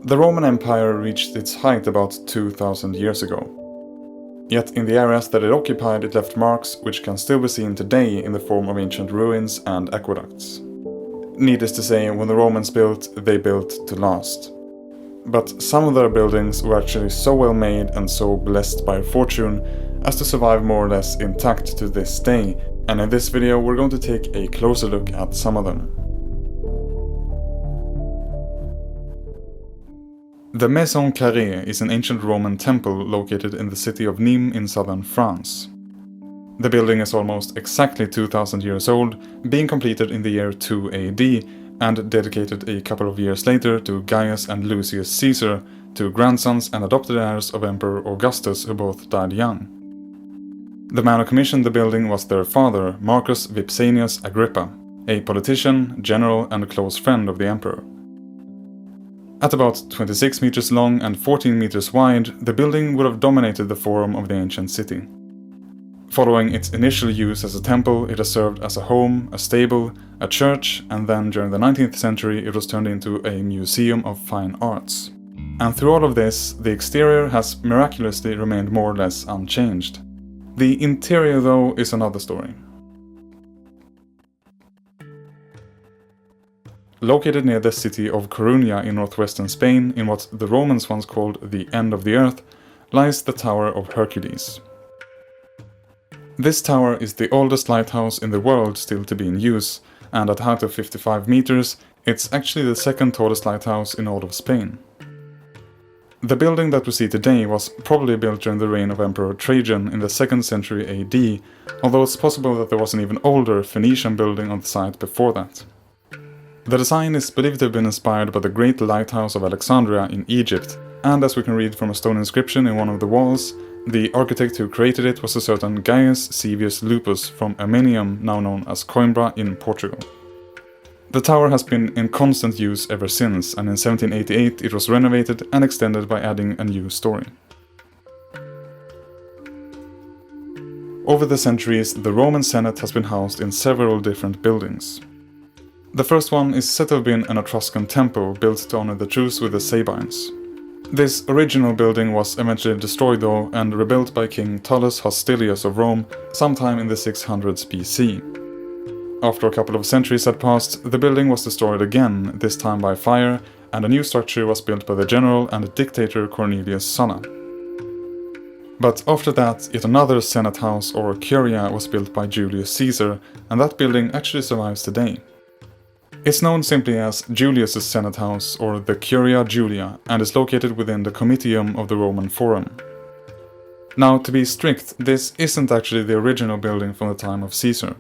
The Roman Empire reached its height about 2000 years ago. Yet in the areas that it occupied it left marks which can still be seen today in the form of ancient ruins and aqueducts. Needless to say, when the Romans built, they built to last. But some of their buildings were actually so well made and so blessed by fortune as to survive more or less intact to this day, and in this video we're going to take a closer look at some of them. The Maison Carrée is an ancient Roman temple located in the city of Nîmes in southern France. The building is almost exactly 2000 years old, being completed in the year 2 AD and dedicated a couple of years later to Gaius and Lucius Caesar, two grandsons and adopted heirs of Emperor Augustus who both died young. The man who commissioned the building was their father, Marcus Vipsanius Agrippa, a politician, general and close friend of the emperor. At about 26 meters long and 14 meters wide, the building would have dominated the forum of the ancient city. Following its initial use as a temple, it has served as a home, a stable, a church, and then during the 19th century it was turned into a museum of fine arts. And through all of this, the exterior has miraculously remained more or less unchanged. The interior, though, is another story. Located near the city of Coruña in northwestern Spain, in what the Romans once called the end of the earth, lies the Tower of Hercules. This tower is the oldest lighthouse in the world still to be in use, and at a height of 55 meters, it's actually the second tallest lighthouse in all of Spain. The building that we see today was probably built during the reign of Emperor Trajan in the 2nd century AD, although it's possible that there was an even older Phoenician building on the site before that. The design is believed to have been inspired by the Great Lighthouse of Alexandria in Egypt, and as we can read from a stone inscription in one of the walls, the architect who created it was a certain Gaius Civius Lupus from Armenium, now known as Coimbra in Portugal. The tower has been in constant use ever since, and in 1788 it was renovated and extended by adding a new story. Over the centuries, the Roman Senate has been housed in several different buildings. The first one is said to have been an Etruscan temple built to honor the truce with the Sabines. This original building was eventually destroyed though and rebuilt by King Tullus Hostilius of Rome sometime in the 600s BC. After a couple of centuries had passed, the building was destroyed again, this time by fire, and a new structure was built by the general and dictator Cornelius Sulla. But after that, yet another Senate house or curia was built by Julius Caesar, and that building actually survives today. It's known simply as Julius's Senate House or the Curia Julia and is located within the Comitium of the Roman Forum. Now, to be strict, this isn't actually the original building from the time of Caesar.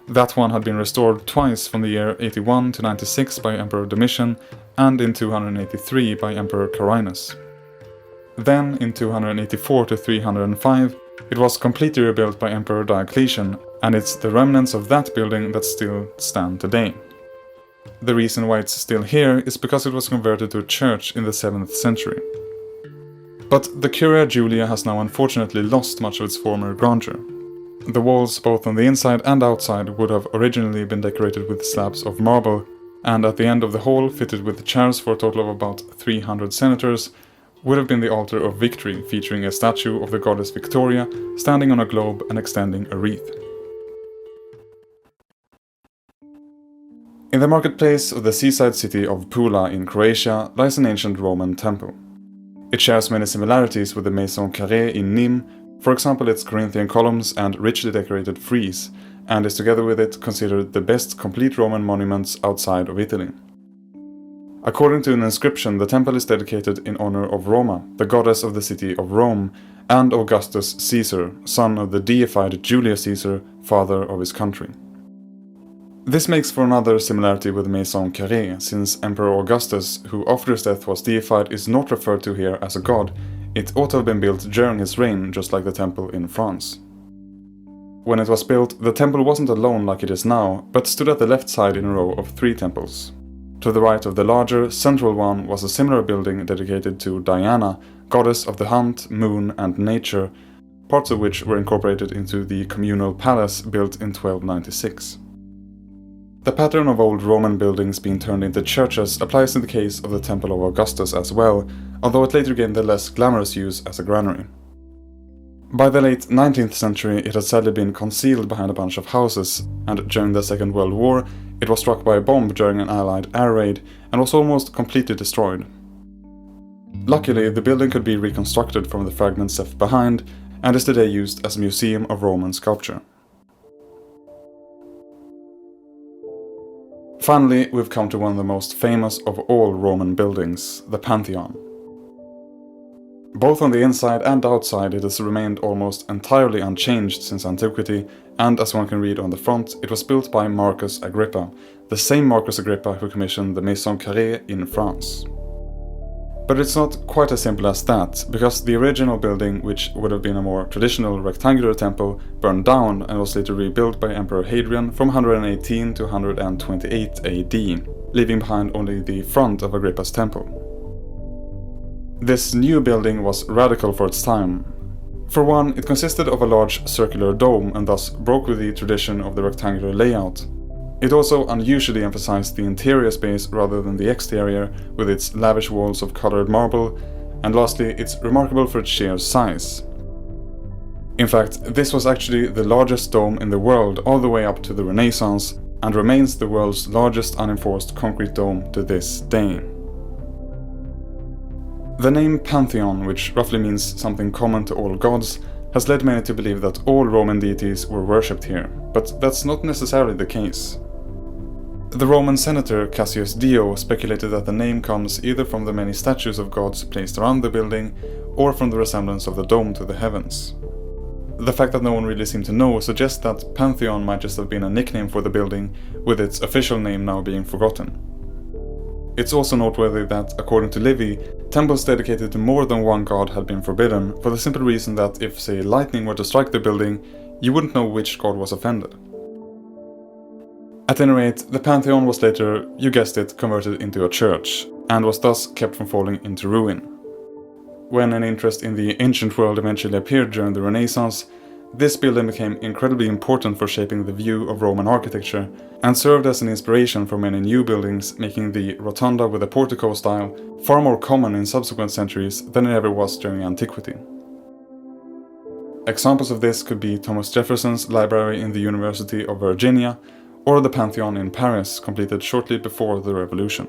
That one had been restored twice from the year 81 to 96 by Emperor Domitian and in 283 by Emperor Carinus. Then, in 284 to 305, it was completely rebuilt by Emperor Diocletian, and it's the remnants of that building that still stand today. The reason why it's still here is because it was converted to a church in the 7th century. But the Curia Julia has now unfortunately lost much of its former grandeur. The walls, both on the inside and outside, would have originally been decorated with slabs of marble, and at the end of the hall, fitted with chairs for a total of about 300 senators, would have been the altar of victory, featuring a statue of the goddess Victoria standing on a globe and extending a wreath. In the marketplace of the seaside city of Pula in Croatia lies an ancient Roman temple. It shares many similarities with the Maison Carrée in Nîmes, for example its Corinthian columns and richly decorated frieze, and is together with it considered the best complete Roman monuments outside of Italy. According to an inscription, the temple is dedicated in honor of Roma, the goddess of the city of Rome, and Augustus Caesar, son of the deified Julius Caesar, father of his country. This makes for another similarity with Maison Carrée, since Emperor Augustus, who after his death was deified, is not referred to here as a god. It ought to have been built during his reign, just like the temple in France. When it was built, the temple wasn't alone like it is now, but stood at the left side in a row of 3 temples. To the right of the larger, central one was a similar building dedicated to Diana, goddess of the hunt, moon and nature, parts of which were incorporated into the communal palace built in 1296. The pattern of old Roman buildings being turned into churches applies in the case of the Temple of Augustus as well, although it later gained the less glamorous use as a granary. By the late 19th century, it had sadly been concealed behind a bunch of houses, and during the Second World War, it was struck by a bomb during an Allied air raid and was almost completely destroyed. Luckily, the building could be reconstructed from the fragments left behind, and is today used as a museum of Roman sculpture. Finally, we've come to one of the most famous of all Roman buildings, the Pantheon. Both on the inside and outside, it has remained almost entirely unchanged since antiquity, and as one can read on the front, it was built by Marcus Agrippa, the same Marcus Agrippa who commissioned the Maison Carrée in France. But it's not quite as simple as that, because the original building, which would have been a more traditional rectangular temple, burned down and was later rebuilt by Emperor Hadrian from 118 to 128 AD, leaving behind only the front of Agrippa's temple. This new building was radical for its time. For one, it consisted of a large circular dome and thus broke with the tradition of the rectangular layout. It also unusually emphasized the interior space rather than the exterior, with its lavish walls of colored marble, and lastly, it's remarkable for its sheer size. In fact, this was actually the largest dome in the world all the way up to the Renaissance, and remains the world's largest unenforced concrete dome to this day. The name Pantheon, which roughly means something common to all gods, has led many to believe that all Roman deities were worshipped here, but that's not necessarily the case. The Roman senator Cassius Dio speculated that the name comes either from the many statues of gods placed around the building, or from the resemblance of the dome to the heavens. The fact that no one really seemed to know suggests that Pantheon might just have been a nickname for the building, with its official name now being forgotten. It's also noteworthy that, according to Livy, temples dedicated to more than one god had been forbidden, for the simple reason that if, say, lightning were to strike the building, you wouldn't know which god was offended. At any rate, the Pantheon was later, you guessed it, converted into a church, and was thus kept from falling into ruin. When an interest in the ancient world eventually appeared during the Renaissance, this building became incredibly important for shaping the view of Roman architecture, and served as an inspiration for many new buildings, making the rotunda with a portico style far more common in subsequent centuries than it ever was during antiquity. Examples of this could be Thomas Jefferson's library in the University of Virginia, or the Pantheon in Paris, completed shortly before the Revolution.